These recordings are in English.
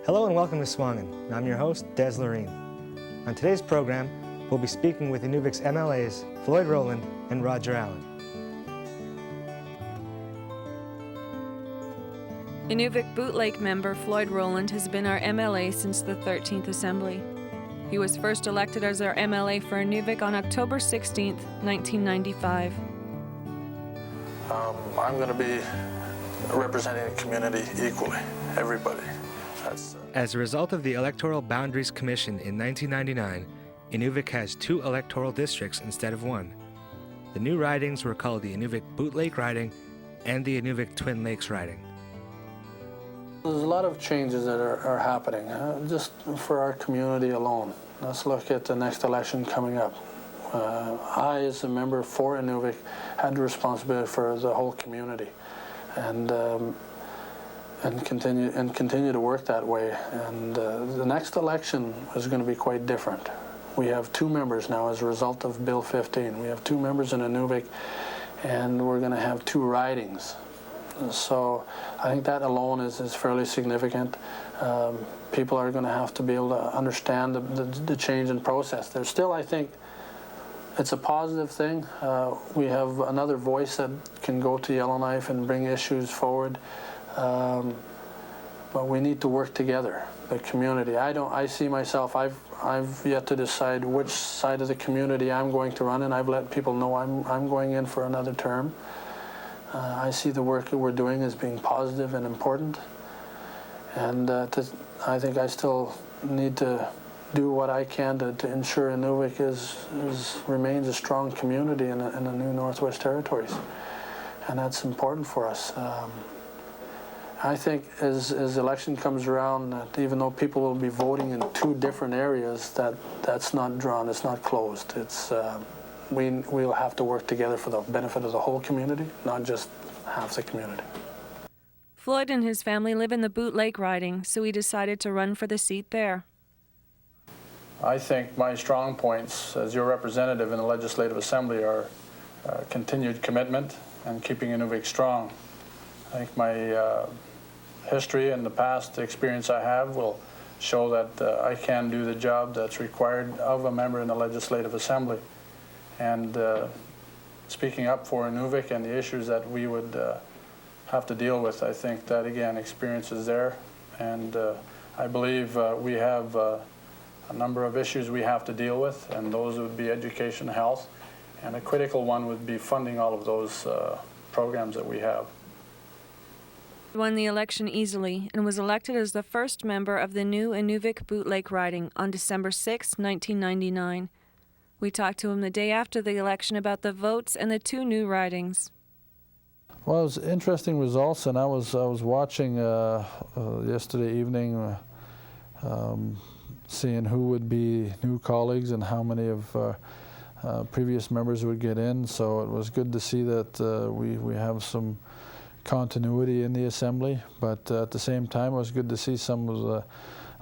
Hello and welcome to SUAANGAN. I'm your host, Des Loreen. On today's program, we'll be speaking with Inuvik's MLAs, Floyd Roland and Roger Allen. Inuvik Boot Lake member Floyd Roland has been our MLA since the 13th Assembly. He was first elected as our MLA for Inuvik on October 16, 1995. I'm going to be representing the community equally, everybody. As a result of the Electoral Boundaries Commission in 1999, Inuvik has 2 electoral districts instead of 1. The new ridings were called the Inuvik Boot Lake riding and the Inuvik Twin Lakes riding. There's a lot of changes that are happening, just for our community alone. Let's look at the next election coming up. I, as a member for Inuvik, had the responsibility for the whole community, and continue to work that way. And the next election is going to be quite different. We have 2 members now as a result of Bill 15. We have 2 members in Inuvik, and we're going to have 2 ridings. So I think that alone is fairly significant. People are going to have to be able to understand the change in process. There's still, I think, it's a positive thing. We have another voice that can go to Yellowknife and bring issues forward. But we need to work together, the community. I see myself, I've yet to decide which side of the community I'm going to run in. I've let people know I'm going in for another term. I see the work that we're doing as being positive and important. And I think I still need to do what I can to ensure Inuvik remains a strong community in the new Northwest Territories. And that's important for us. I think as election comes around, that even though people will be voting in 2 different areas, that's not drawn, it's not closed. It's we'll have to work together for the benefit of the whole community, not just half the community. Floyd and his family live in the Boot Lake riding, so he decided to run for the seat there. I think my strong points as your representative in the Legislative Assembly are continued commitment and keeping Inuvik strong. I think my history and the past experience I have will show that I can do the job that's required of a member in the Legislative Assembly. And speaking up for Inuvik and the issues that we would have to deal with, I think that, again, experience is there. And I believe we have a number of issues we have to deal with, and those would be education, health, and a critical one would be funding all of those programs that we have. He won the election easily and was elected as the first member of the new Inuvik Boot Lake riding on December 6, 1999. We talked to him the day after the election about the votes and the 2 new ridings. Well, it was interesting results, and I was watching yesterday evening, seeing who would be new colleagues and how many of previous members would get in. So it was good to see that we have some continuity in the Assembly, but at the same time it was good to see some of the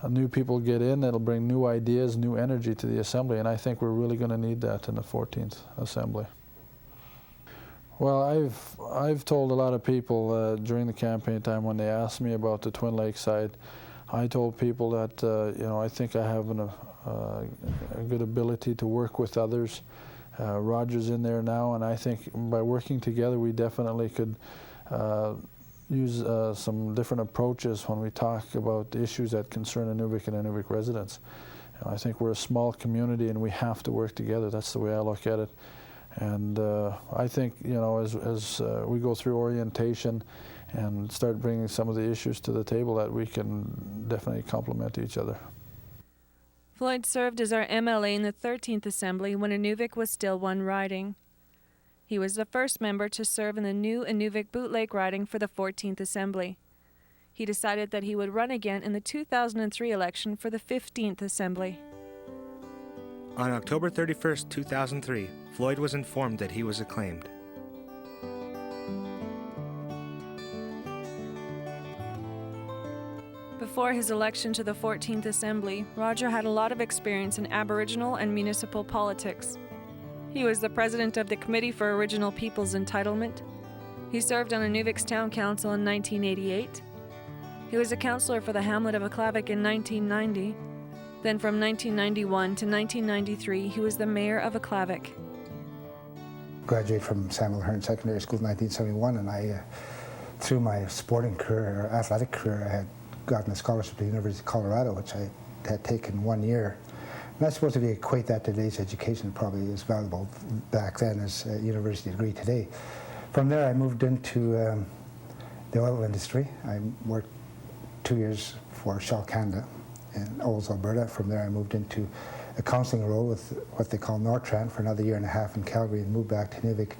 new people get in. It'll bring new ideas, new energy to the Assembly, and I think we're really going to need that in the 14th Assembly. Well, I've told a lot of people during the campaign time when they asked me about the Twin Lakes side, I told people that I think I have a good ability to work with others. Roger's in there now, and I think by working together we definitely could use some different approaches when we talk about the issues that concern Inuvik and Inuvik residents. I think we're a small community and we have to work together. That's the way I look at it. And I think, as we go through orientation and start bringing some of the issues to the table, that we can definitely complement each other. Floyd served as our MLA in the 13th Assembly when Inuvik was still 1 riding. He was the first member to serve in the new Inuvik Boot Lake riding for the 14th Assembly. He decided that he would run again in the 2003 election for the 15th Assembly. On October 31, 2003, Floyd was informed that he was acclaimed. Before his election to the 14th Assembly, Roger had a lot of experience in Aboriginal and municipal politics. He was the president of the Committee for Original Peoples Entitlement. He served on Inuvik's Town Council in 1988. He was a councillor for the hamlet of Aklavik in 1990. Then from 1991 to 1993, he was the mayor of Aklavik. Graduated from Samuel Hearn Secondary School in 1971, and I, through my sporting career, or athletic career, I had gotten a scholarship to the University of Colorado, which I had taken 1 year. And I suppose if you equate that to today's education, it probably is valuable back then as a university degree today. From there, I moved into the oil industry. I worked 2 years for Shell Canada in Olds, Alberta. From there, I moved into a counseling role with what they call Nortran for another 1.5 years in Calgary, and moved back to Inuvik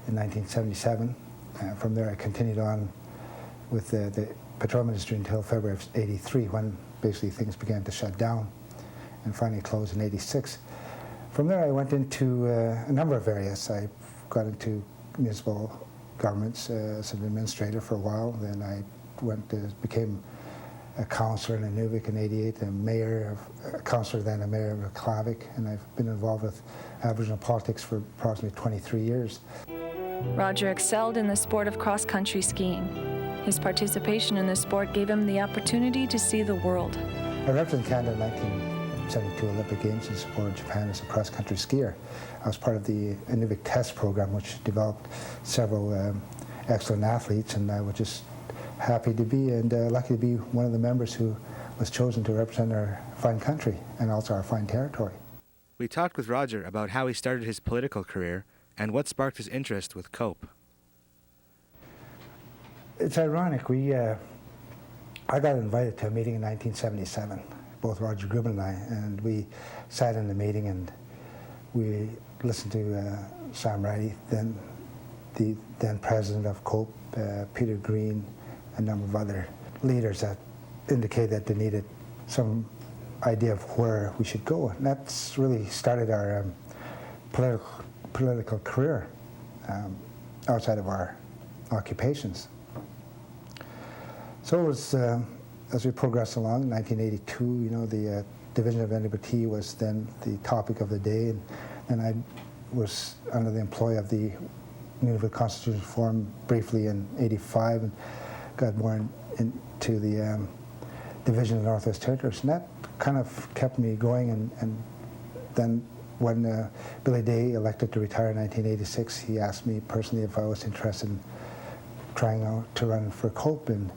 in 1977. From there, I continued on with the petroleum industry until February of '83, when basically things began to shut down, and finally closed in '86. From there, I went into a number of areas. I got into municipal governments as an administrator for a while. Then I became a councillor in Inuvik in '88, a councillor, then a mayor of Aklavik, and I've been involved with Aboriginal politics for approximately 23 years. Roger excelled in the sport of cross-country skiing. His participation in the sport gave him the opportunity to see the world. I represented Canada in 1972 Olympic Games in support of Japan as a cross-country skier. I was part of the Inuvik test program, which developed several excellent athletes, and I was just happy to be and lucky to be one of the members who was chosen to represent our fine country and also our fine territory. We talked with Roger about how he started his political career and what sparked his interest with COPE. It's ironic, I got invited to a meeting in 1977, both Roger Grubin and I, and we sat in the meeting and we listened to Sam Ridey, the then president of COPE, Peter Green, a number of other leaders that indicated that they needed some idea of where we should go. And that's really started our political career outside of our occupations. So it was, as we progressed along, in 1982, you know, the division of NWT was then the topic of the day, and I was under the employ of the Nunavut Constitution Forum briefly in '85, and got more into the division of the Northwest Territories, and that kind of kept me going. And then when Billy Day elected to retire in 1986, he asked me personally if I was interested in trying out to run for COPE. And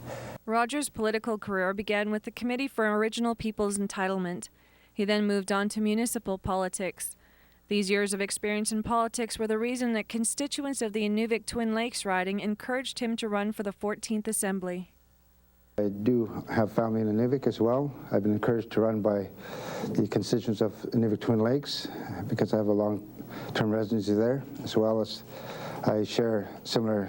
Roger's political career began with the Committee for Original Peoples Entitlement. He then moved on to municipal politics. These years of experience in politics were the reason that constituents of the Inuvik Twin Lakes riding encouraged him to run for the 14th Assembly. I do have family in Inuvik as well. I've been encouraged to run by the constituents of Inuvik Twin Lakes because I have a long-term residency there, as well as I share similar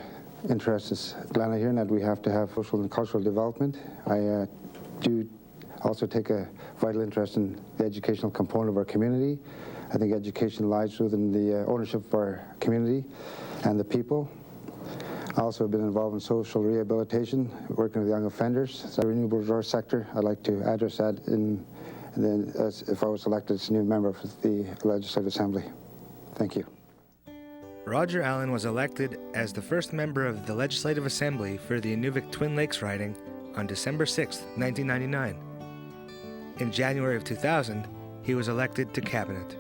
interests as Glenna here, in that we have to have social and cultural development. I do also take a vital interest in the educational component of our community. I think education lies within the ownership of our community and the people. I also have been involved in social rehabilitation, working with young offenders. The renewable resource sector, I'd like to address that if I was elected as a new member of the Legislative Assembly. Thank you. Roger Allen was elected as the first member of the Legislative Assembly for the Inuvik Twin Lakes riding on December 6, 1999. In January of 2000, he was elected to Cabinet.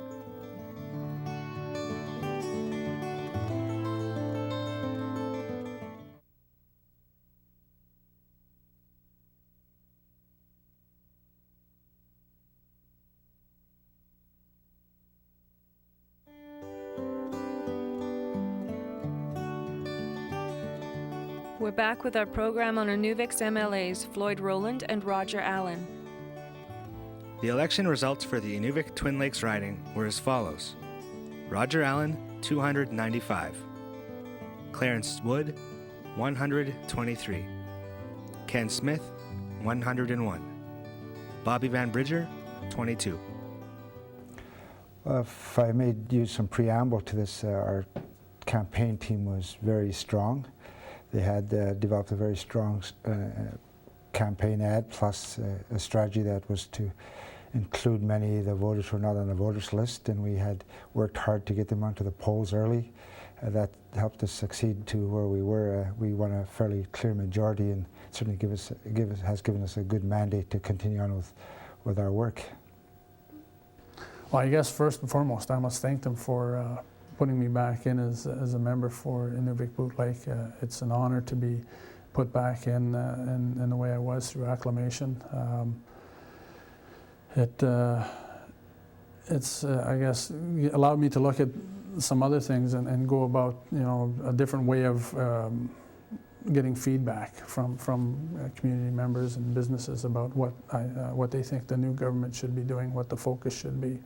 We're back with our program on Inuvik's MLAs, Floyd Roland and Roger Allen. The election results for the Inuvik Twin Lakes riding were as follows. Roger Allen, 295. Clarence Wood, 123. Ken Smith, 101. Bobby Van Bridger, 22. If I may use some preamble to this, our campaign team was very strong. They had developed a very strong campaign ad, plus a strategy that was to include many of the voters who were not on the voters list, and we had worked hard to get them onto the polls early. That helped us succeed to where we were. We won a fairly clear majority, and certainly has given us a good mandate to continue on with our work. Well, I guess first and foremost, I must thank them for putting me back in as a member for Inuvik Boot Lake. It's an honor to be put back in the way I was through acclamation. It's I guess allowed me to look at some other things and go about, you know, a different way of getting feedback from community members and businesses about what they think the new government should be doing, what the focus should be,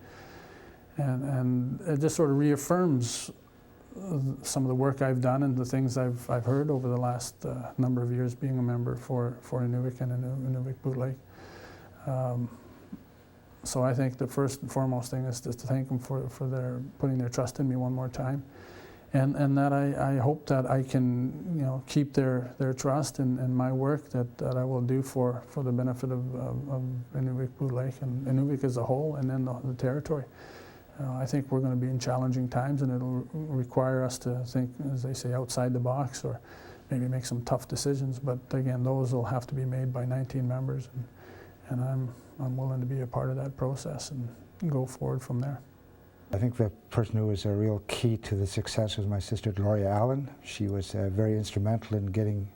and it just sort of reaffirms some of the work I've done and the things I've heard over the last number of years being a member for Inuvik and Inuvik Boot Lake. So I think the first and foremost thing is just to thank them for their putting their trust in me one more time, and that I hope that I can, you know, keep their trust in my work that I will do for the benefit of Inuvik Boot Lake and Inuvik as a whole, and then the territory. I think we're going to be in challenging times, and it'll require us to think, as they say, outside the box, or maybe make some tough decisions. But again, those will have to be made by 19 members, and I'm willing to be a part of that process and go forward from there. I think the person who was a real key to the success was my sister Gloria Allen. She was very instrumental in getting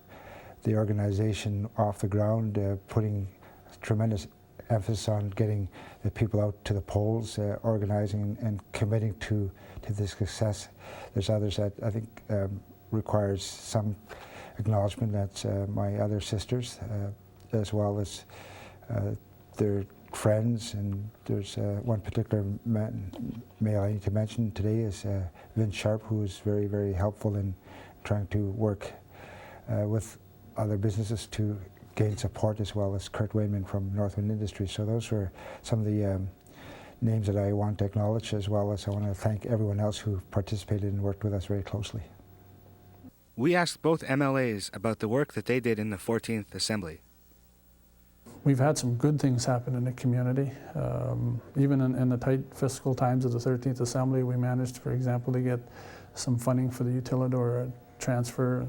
the organization off the ground, putting tremendous emphasis on getting the people out to the polls, organizing and committing to the success. There's others that I think requires some acknowledgement. That's my other sisters, as well as their friends, and there's one particular male I need to mention today is Vince Sharp, who is very, very helpful in trying to work with other businesses to gain support, as well as Kurt Wayman from Northwind Industries. So those were some of the names that I want to acknowledge, as well as I want to thank everyone else who participated and worked with us very closely. We asked both MLAs about the work that they did in the 14th Assembly. We've had some good things happen in the community. Even in the tight fiscal times of the 13th Assembly, we managed, for example, to get some funding for the Utilidor transfer,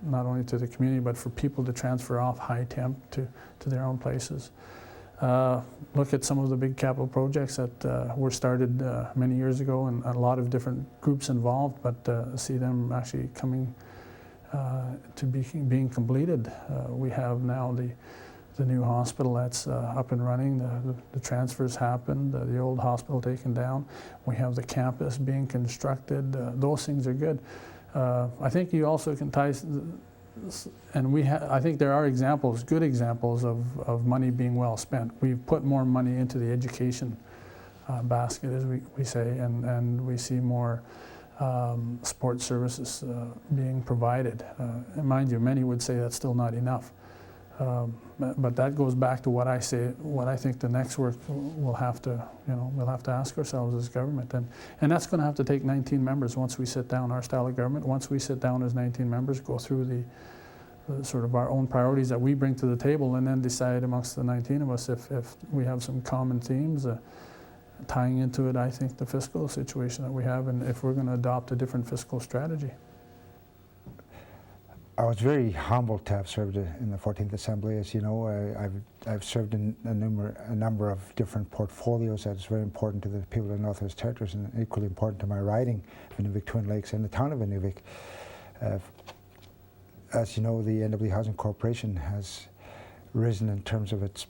not only to the community, but for people to transfer off high temp to their own places. Look at some of the big capital projects that were started many years ago, and a lot of different groups involved, but see them actually coming to being completed. We have now the new hospital that's up and running. The transfers happened, the old hospital taken down. We have the campus being constructed. Those things are good. I think you also can tie, and I think there are examples, good examples of money being well spent. We've put more money into the education basket, as we say, and we see more sports services being provided. And mind you, many would say that's still not enough. But that goes back to what I think the next work we'll have to ask ourselves as government, and that's going to have to take 19 members once we sit down. Our style of government, once we sit down as 19 members, go through the sort of our own priorities that we bring to the table, and then decide amongst the 19 of us if we have some common themes, tying into it, I think, the fiscal situation that we have, and if we're going to adopt a different fiscal strategy. I was very humbled to have served in the 14th Assembly. As you know, I've served in a number of different portfolios. That's very important to the people of the Northwest Territories, and equally important to my riding of Inuvik Twin Lakes and the town of Inuvik. As you know, the NW Housing Corporation has risen in terms of its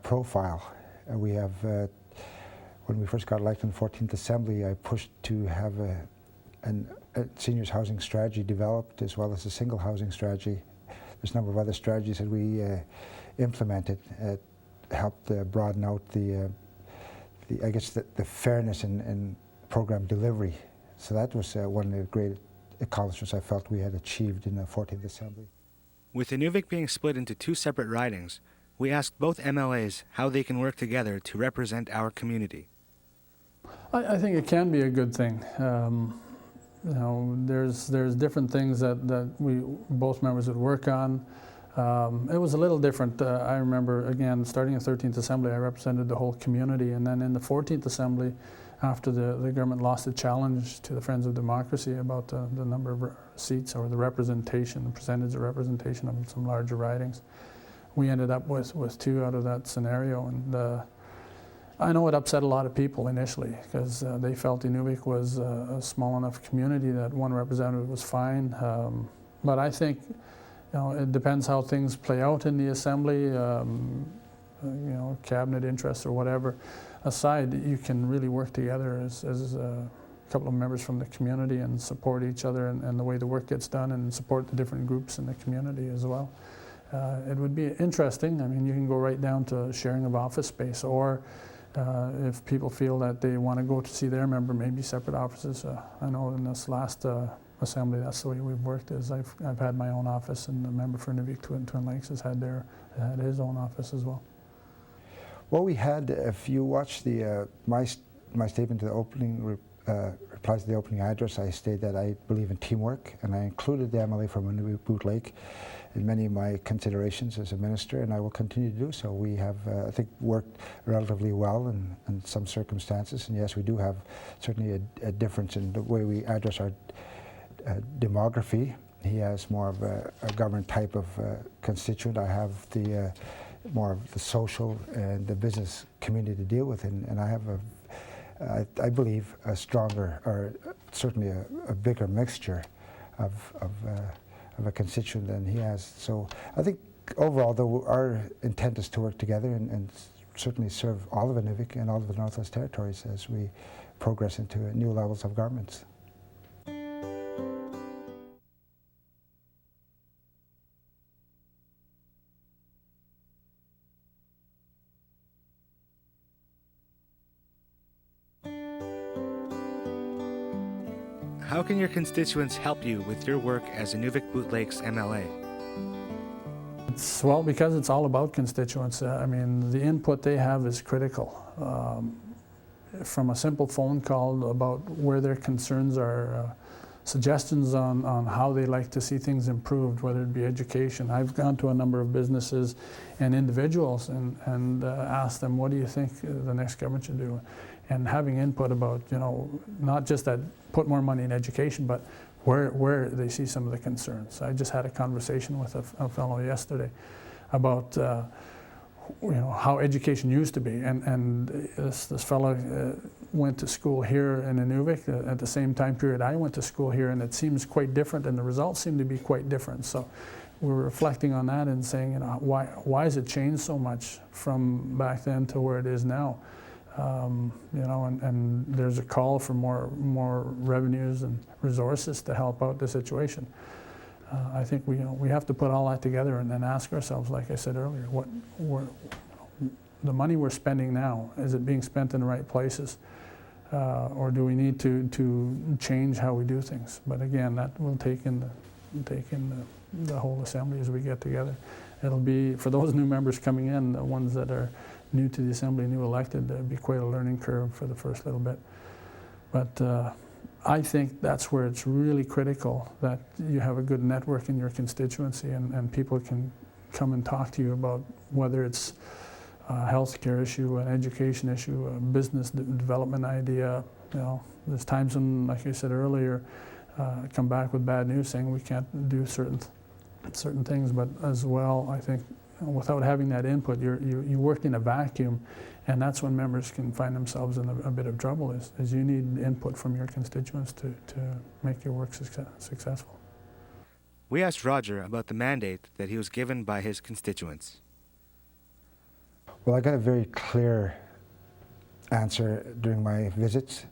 profile. We have, when we first got elected in the 14th Assembly, I pushed to have a seniors housing strategy developed, as well as a single housing strategy. There's a number of other strategies that we implemented. Helped broaden out the fairness in program delivery. So that was one of the great accomplishments I felt we had achieved in the 14th Assembly. With Inuvik being split into two separate ridings, we asked both MLAs how they can work together to represent our community. I think it can be a good thing. You know, there's different things that we both members would work on. It was a little different. I remember, again, starting in 13th Assembly, I represented the whole community, and then in the 14th Assembly, after the government lost the challenge to the Friends of Democracy about the number of seats or the representation, the percentage of representation of some larger ridings, we ended up with 2 out of that scenario. And I know it upset a lot of people initially because they felt Inuvik was a small enough community that 1 representative was fine. But I think, you know, it depends how things play out in the Assembly, you know, cabinet interests or whatever aside, you can really work together as a couple of members from the community and support each other and the way the work gets done, and support the different groups in the community as well. It would be interesting. I mean, you can go right down to sharing of office space, or if people feel that they want to go to see their member, maybe separate offices. I know in this last Assembly, that's the way we've worked. Is I've had my own office, and the member for Inuvik Twin Lakes has had his own office as well. Well, we had, if you watch the my statement to the opening replies to the opening address, I stated that I believe in teamwork, and I included the MLA from Inuvik Boot Lake in many of my considerations as a minister, and I will continue to do so. We have, I think, worked relatively well in some circumstances, and yes, we do have certainly a difference in the way we address our demography. He has more of a government type of constituent. I have the more of the social and the business community to deal with, and I have I believe a stronger, or certainly a bigger mixture of a constituent than he has. So I think overall, though, our intent is to work together and certainly serve all of Inuvik and all of the Northwest Territories as we progress into new levels of governments. How can your constituents help you with your work as Inuvik Boot Lake's MLA? Well, because it's all about constituents. I mean, the input they have is critical. From a simple phone call about where their concerns are, suggestions on how they like to see things improved, whether it be education. I've gone to a number of businesses and individuals and asked them, what do you think the next government should do? And having input about, you know, not just that put more money in education, but where they see some of the concerns. I just had a conversation with a fellow yesterday about you know, how education used to be, and this fellow went to school here in Inuvik at the same time period I went to school here, and it seems quite different, and the results seem to be quite different. So we were reflecting on that and saying, you know, why has it changed so much from back then to where it is now? You know, and there's a call for more revenues and resources to help out the situation. I think we have to put all that together and then ask ourselves, like I said earlier, the money we're spending now, is it being spent in the right places, or do we need to change how we do things? But again, that will take in the whole Assembly as we get together. It'll be, for those new members coming in, the ones that are new to the Assembly, new elected, there'll be quite a learning curve for the first little bit. But I think that's where it's really critical that you have a good network in your constituency, and people can come and talk to you about whether it's a healthcare issue, an education issue, a business development idea. You know, there's times when, like I said earlier, come back with bad news saying we can't do certain things, but as well, I think without having that input, you work in a vacuum, and that's when members can find themselves in a bit of trouble, is you need input from your constituents to make your work successful. We asked Roger about the mandate that he was given by his constituents. Well, I got a very clear answer during my visits,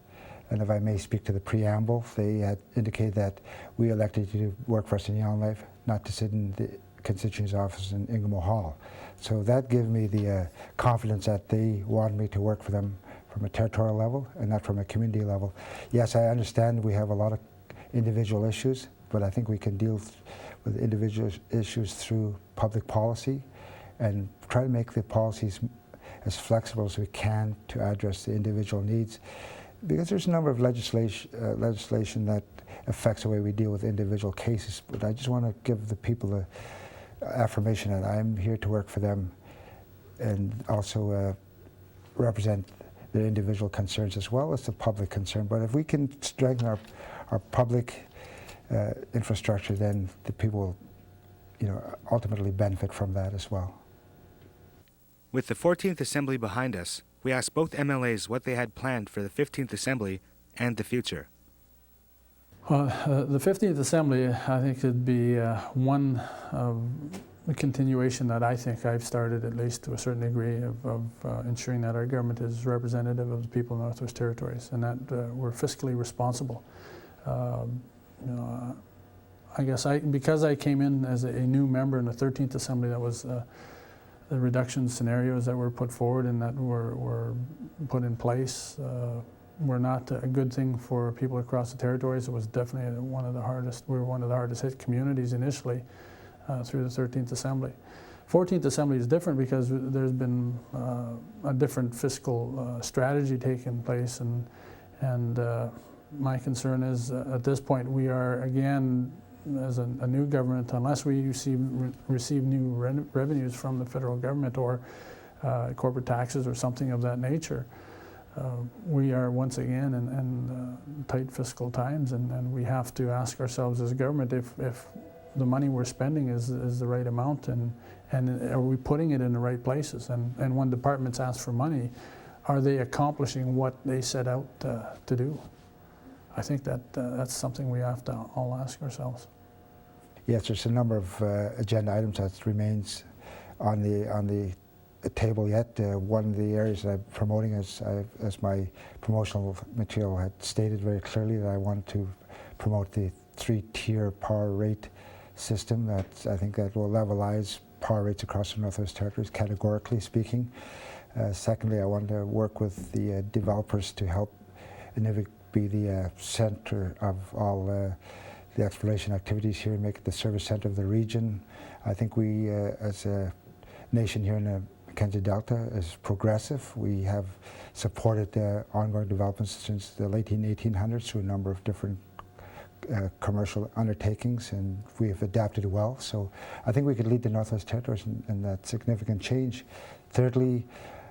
and if I may speak to the preamble, they had indicated that we elected you to work for us in Yellowknife, not to sit in the constituency office in Ingamo Hall. So that gave me the confidence that they wanted me to work for them from a territorial level and not from a community level. Yes, I understand we have a lot of individual issues, but I think we can deal with individual issues through public policy and try to make the policies as flexible as we can to address the individual needs. Because there's a number of legislation that affects the way we deal with individual cases, but I just want to give the people affirmation that I'm here to work for them and also represent their individual concerns as well as the public concern. But if we can strengthen our public infrastructure, then the people will ultimately benefit from that as well. With the 14th Assembly behind us, we asked both MLAs what they had planned for the 15th Assembly and the future. Well, the 15th Assembly, I think, would be one of the continuation that I think I've started, at least to a certain degree, of ensuring that our government is representative of the people of Northwest Territories and that we're fiscally responsible. I guess because I came in as a new member in the 13th Assembly, that was the reduction scenarios that were put forward and that were put in place were not a good thing for people across the territories. It was definitely one of the hardest. We were one of the hardest hit communities initially through the 13th Assembly. 14th Assembly is different because there's been a different fiscal strategy taking place, and my concern is at this point we are again, as a new government, unless we receive new revenues from the federal government or corporate taxes or something of that nature, we are once again in tight fiscal times, and we have to ask ourselves as a government if the money we're spending is the right amount, and are we putting it in the right places, and when departments ask for money, are they accomplishing what they set out to do? I think that's something we have to all ask ourselves. Yes, there's a number of agenda items that remains on the table yet. One of the areas that I'm promoting, as my promotional material had stated very clearly, that I want to promote the 3-tier power rate system. I think that will levelize power rates across the Northwest Territories, categorically speaking. Secondly, I want to work with the developers to help Inuvik be the center of all the exploration activities here and make it the service center of the region. I think we, as a nation here in the Mackenzie Delta, is progressive. We have supported ongoing developments since the late 1800s through a number of different commercial undertakings, and we have adapted well. So I think we could lead the Northwest Territories in that significant change. Thirdly,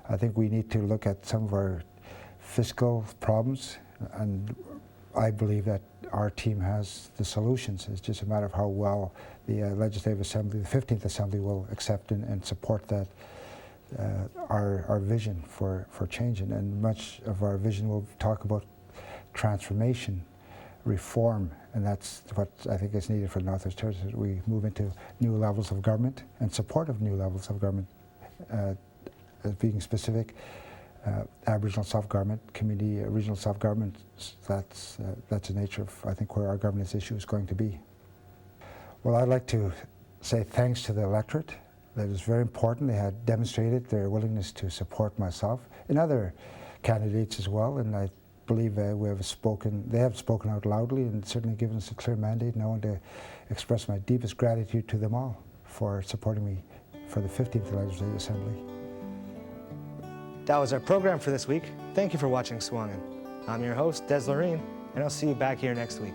I think we need to look at some of our fiscal problems, and I believe that our team has the solutions. It's just a matter of how well the Legislative Assembly, the 15th Assembly, will accept and support that, our vision for change. And much of our vision will talk about transformation, reform, and that's what I think is needed for the Northwest Territories. We move into new levels of government and support of new levels of government, as being specific. Aboriginal self-government, community, regional self-government, that's the nature of, I think, where our governance issue is going to be. Well, I'd like to say thanks to the electorate. That is very important. They had demonstrated their willingness to support myself and other candidates as well, and I believe they have spoken out loudly and certainly given us a clear mandate, and I want to express my deepest gratitude to them all for supporting me for the 15th Legislative Assembly. That was our program for this week. Thank you for watching SUAANGAN. I'm your host, Des Loreen, and I'll see you back here next week.